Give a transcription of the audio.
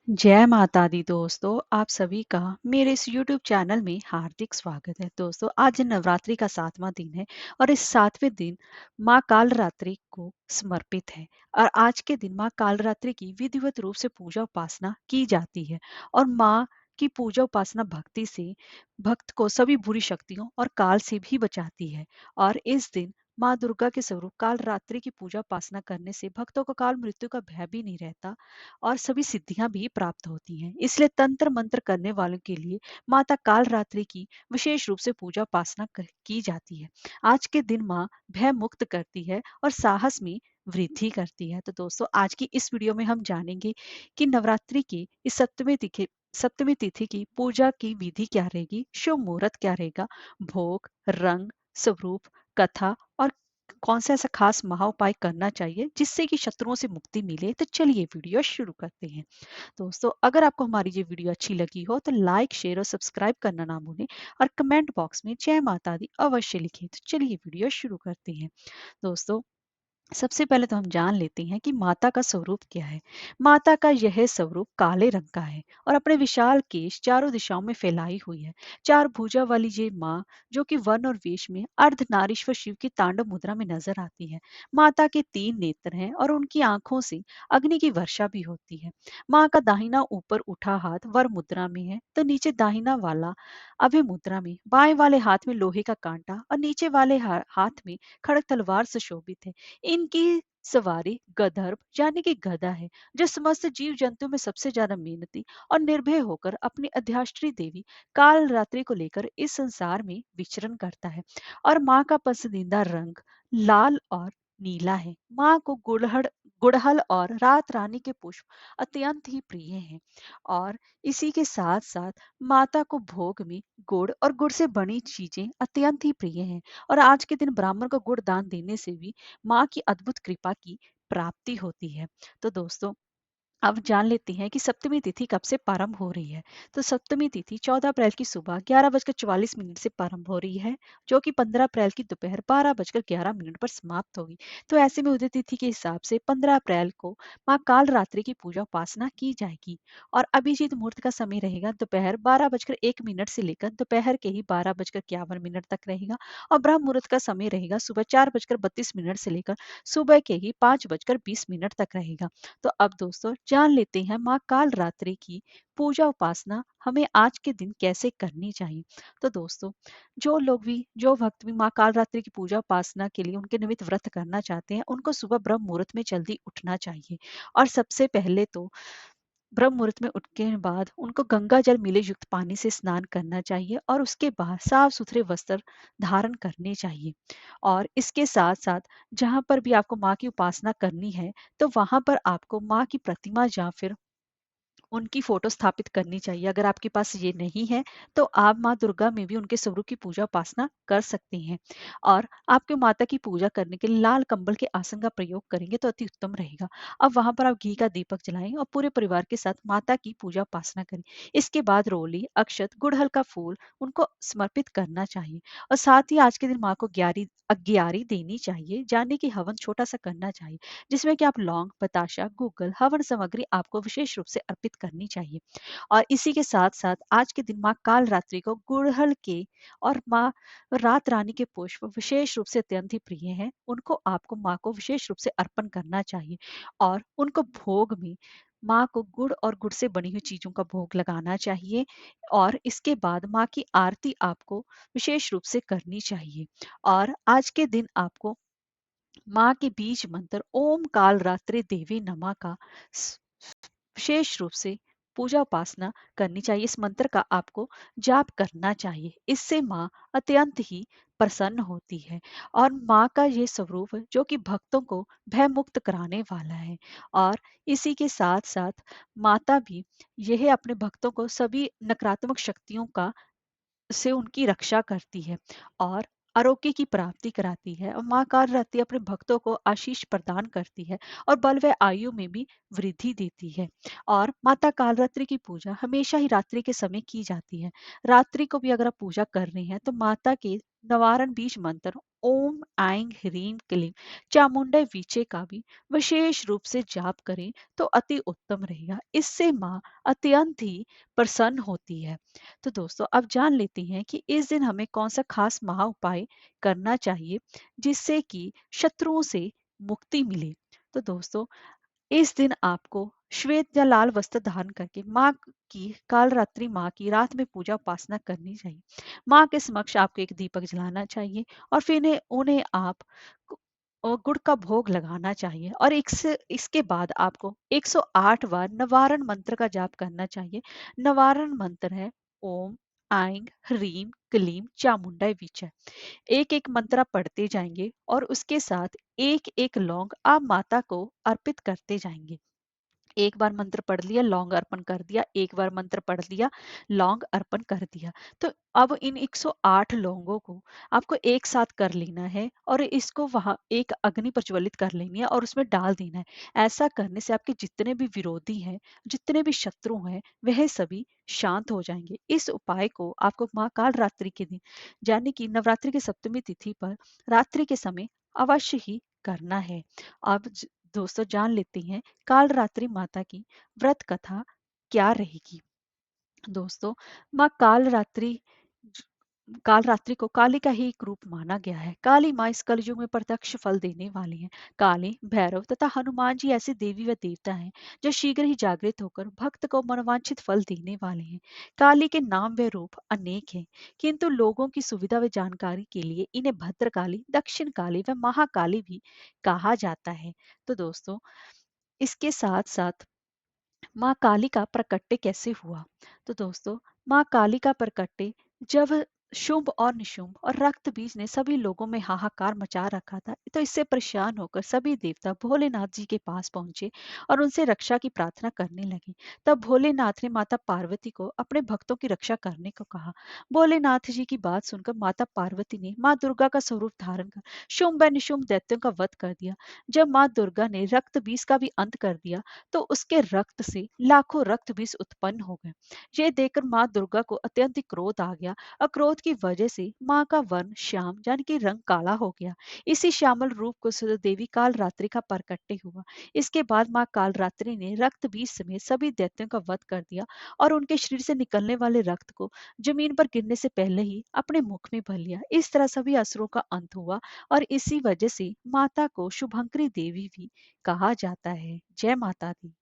जय माता दी दोस्तों, आप सभी का मेरे इस YouTube चैनल में हार्दिक स्वागत है। दोस्तों, आज नवरात्रि का 7वां दिन है और इस 7वें दिन माँ कालरात्रि को समर्पित है। और आज के दिन माँ कालरात्रि की विधिवत रूप से पूजा उपासना की जाती है। और माँ की पूजा उपासना भक्ति से भक्त को सभी बुरी शक्तियों और काल से भी बचाती है। और इस दिन माँ दुर्गा के स्वरूप कालरात्रि की पूजा उपासना करने से भक्तों को काल मृत्यु का भय भी नहीं रहता और सभी सिद्धियां भी प्राप्त होती हैं। इसलिए तंत्र मंत्र करने वालों के लिए माता कालरात्रि की विशेष रूप से पूजा उपासना की जाती है। आज के दिन माँ भय मुक्त करती है और साहस में वृद्धि करती है। तो दोस्तों, आज की इस वीडियो में हम जानेंगे कि नवरात्रि की इस सप्तमी तिथि की पूजा की विधि क्या रहेगी, शुभ मुहूर्त क्या रहेगा, भोग, रंग, स्वरूप, कथा और कौन सा ऐसा खास महा उपाय करना चाहिए जिससे कि शत्रुओं से मुक्ति मिले। तो चलिए वीडियो शुरू करते हैं। दोस्तों, अगर आपको हमारी ये वीडियो अच्छी लगी हो तो लाइक, शेयर और सब्सक्राइब करना ना भूलें और कमेंट बॉक्स में जय माता दी अवश्य लिखें। तो चलिए वीडियो शुरू करते हैं। दोस्तों, सबसे पहले तो हम जान लेते हैं कि माता का स्वरूप क्या है। माता का यह स्वरूप काले रंग का है और अपने विशाल केश चारों दिशाओं में फैलाई हुई है। चार भुजा वाली ये माँ, जो कि वर्ण और वेश में अर्धनारीश्वर शिव की तांडव मुद्रा में नजर आती है। माता के 3 नेत्र हैं और उनकी आंखों से अग्नि की वर्षा भी होती है। माँ का दाहिना ऊपर उठा हाथ वर मुद्रा में है, तो नीचे दाहिना वाला अभय मुद्रा में, बाएं वाले हाथ में लोहे का कांटा और नीचे वाले हाथ में खड़ग तलवार सुशोभित है। इनकी सवारी गदर्भ यानी कि गदा है, जो समस्त जीव जंतु में सबसे ज्यादा मेहनती और निर्भय होकर अपनी अधिष्ठात्री देवी काल रात्रि को लेकर इस संसार में विचरण करता है। और माँ का पसंदीदा रंग लाल और नीला है। माँ को गुड़हल और रात रानी के पुष्प अत्यंत ही प्रिय हैं। और इसी के साथ साथ माता को भोग में गुड़ और गुड़ से बनी चीजें अत्यंत ही प्रिय हैं। और आज के दिन ब्राह्मण को गुड़ दान देने से भी माँ की अद्भुत कृपा की प्राप्ति होती है। तो दोस्तों, अब जान लेते हैं कि सप्तमी तिथि कब से प्रारंभ हो रही है। तो सप्तमी तिथि 14 अप्रैल की सुबह 11:44 से प्रारंभ हो रही है, जो कि 15 अप्रैल की दोपहर 12:11 पर समाप्त होगी। तो ऐसे में उदय तिथि के हिसाब से 15 अप्रैल को माँ काल रात्रि की पूजा उपासना की जाएगी। और अभिजीत मुहूर्त का समय रहेगा दोपहर 12:01 से लेकर दोपहर के ही 12:51 तक रहेगा। और ब्रह्म मुहूर्त का समय रहेगा सुबह 4:32 से लेकर सुबह के ही 5:20 तक रहेगा। तो अब दोस्तों, जान लेते हैं माँ काल रात्रि की पूजा उपासना हमें आज के दिन कैसे करनी चाहिए। तो दोस्तों, जो भक्त भी माँ काल रात्रि की पूजा उपासना के लिए उनके निमित्त व्रत करना चाहते हैं, उनको सुबह ब्रह्म मुहूर्त में जल्दी उठना चाहिए। और सबसे पहले तो ब्रह्म मुहूर्त में उठने के बाद उनको गंगा जल मिले युक्त पानी से स्नान करना चाहिए और उसके बाद साफ सुथरे वस्त्र धारण करने चाहिए। और इसके साथ साथ जहां पर भी आपको माँ की उपासना करनी है, तो वहां पर आपको माँ की प्रतिमा या फिर उनकी फोटो स्थापित करनी चाहिए। अगर आपके पास ये नहीं है, तो आप माँ दुर्गा में भी उनके स्वरूप की पूजा उपासना कर सकते हैं। और आपके माता की पूजा करने के लिए लाल कंबल के आसन का प्रयोग करेंगे तो अति उत्तम रहेगा। अब वहां पर आप घी का दीपक जलाएं और पूरे परिवार के साथ माता की पूजा उपासना करें। इसके बाद रोली, अक्षत, गुड़हल का फूल उनको समर्पित करना चाहिए। और साथ ही आज के दिन माँ को ग्यारह अग्यारी देनी चाहिए, जाने की हवन छोटा सा करना चाहिए, जिसमें कि आप लौंग, बताशा, गूगल हवन सामग्री आपको विशेष रूप से अर्पित करनी चाहिए। और इसी के साथ साथ आज के दिन माँ काल रात्रि को गुड़हल के और माँ रात रानी के पुष्प विशेष रूप से अत्यंत ही प्रिय हैं, उनको आपको माँ को विशेष रूप से अर्पण करना चाहिए। और उनको भोग में माँ को गुड़ और गुड़ से बनी हुई चीजों का भोग लगाना चाहिए। और इसके बाद माँ की आरती आपको विशेष रूप से करनी चाहिए। और आज के दिन आपको माँ के बीज मंत्र ओम काल रात्रि देवी नमा का स- विशेष रूप से पूजा उपासना करनी चाहिए। इस मंत्र का आपको जाप करना चाहिए। इससे माँ अत्यंत ही प्रसन्न होती है। और माँ का ये स्वरूप है जो कि भक्तों को भय मुक्त कराने वाला है। और इसी के साथ साथ माता भी यह अपने भक्तों को सभी नकारात्मक शक्तियों का से उनकी रक्षा करती है और आरोग्य की प्राप्ति कराती है। और माँ काल रात्रि अपने भक्तों को आशीष प्रदान करती है और बल व आयु में भी वृद्धि देती है। और माता काल रात्रि की पूजा हमेशा ही रात्रि के समय की जाती है। रात्रि को भी अगर आप पूजा कर रहे हैं तो माता के निवारण बीज मंत्र ओम ऐं ह्रीं क्लीं चामुंडा वीचे का भी विशेष रूप से जाप करें तो अति उत्तम रहेगा। इससे माँ अत्यंत ही प्रसन्न होती है। तो दोस्तों अब जान लेते हैं कि इस दिन हमें कौन सा खास महा उपाय करना चाहिए जिससे कि शत्रुओं से मुक्ति मिले। तो दोस्तों इस दिन आपको श्वेत या लाल वस्त्र धारण करके माँ की काल रात्रि माँ की रात में पूजा उपासना करनी चाहिए। माँ के समक्ष आपको एक दीपक जलाना चाहिए और फिर इन्हें उन्हें आप गुड़ का भोग लगाना चाहिए और इसके बाद आपको 108 बार नवारण मंत्र का जाप करना चाहिए। नवारण मंत्र है ओम ऐं ह्रीं क्लीं चामुंडाय विचय। एक एक मंत्र आप पढ़ते जाएंगे और उसके साथ एक एक लौंग आप माता को अर्पित करते जाएंगे। एक बार मंत्र पढ़ लिया लौंग अर्पण कर दिया, एक बार मंत्र पढ़ लिया लौंग अर्पण कर दिया। तो अब इन 108 लौंगों को आपको एक साथ कर लेना है और इसको वहां एक अग्नि प्रज्वलित कर लेनी है और उसमें डाल देना है। ऐसा करने से आपके जितने भी विरोधी हैं, जितने भी शत्रु हैं, वह सभी शांत हो जाएंगे। इस उपाय को आपको माँ काल रात्रि के दिन यानी कि नवरात्रि की सप्तमी तिथि पर रात्रि के समय अवश्य ही करना है। अब दोस्तों जान लेते हैं काल रात्रि माता की व्रत कथा क्या रहेगी। दोस्तों माँ काल रात्रि को काली का ही एक रूप माना गया है। काली माँ इस कलयुग में प्रत्यक्ष फल देने वाली हैं। काली, भैरव तथा हनुमान जी ऐसे देवी व देवता हैं जो शीघ्र ही जागृत होकर भक्त को मनोवांछित फल देने वाले हैं। काली के नाम व रूप अनेक हैं, किंतु लोगों की सुविधा व जानकारी के लिए इन्हें भद्रकाली, दक्षिण काली व महाकाली भी कहा जाता है। तो दोस्तों इसके साथ साथ माँ काली का प्रकट्य कैसे हुआ? तो दोस्तों माँ काली का प्रकट्य जब शुंभ और निशुंभ और रक्त बीज ने सभी लोगों में हाहाकार मचा रखा था, तो इससे परेशान होकर सभी देवता भोलेनाथ जी के पास पहुंचे और उनसे रक्षा की प्रार्थना करने लगे। तब भोलेनाथ ने माता पार्वती को अपने भक्तों की रक्षा करने को कहा। भोलेनाथ जी की बात सुनकर माता पार्वती ने माँ दुर्गा का स्वरूप धारण कर शुंभ व निशुंभ दैत्यों का वध कर दिया। जब माँ दुर्गा ने रक्त बीज का भी अंत कर दिया तो उसके रक्त से लाखों रक्त बीज उत्पन्न हो गए। ये देखकर माँ दुर्गा को अत्यंत क्रोध आ गया और क्रोध की वजह से माँ का वर्ण श्याम यानी कि रंग काला हो गया। इसी श्यामल रूप को देवी काल रात्रि का प्रकट्य हुआ। इसके बाद माँ काल रात्रि ने रक्त बीज समेत सभी दैत्यों का वध कर दिया और उनके शरीर से निकलने वाले रक्त को जमीन पर गिरने से पहले ही अपने मुख में भर लिया। इस तरह सभी असुरों का अंत हुआ और इसी वजह से माता को शुभंकरी देवी भी कहा जाता है। जय माता दी।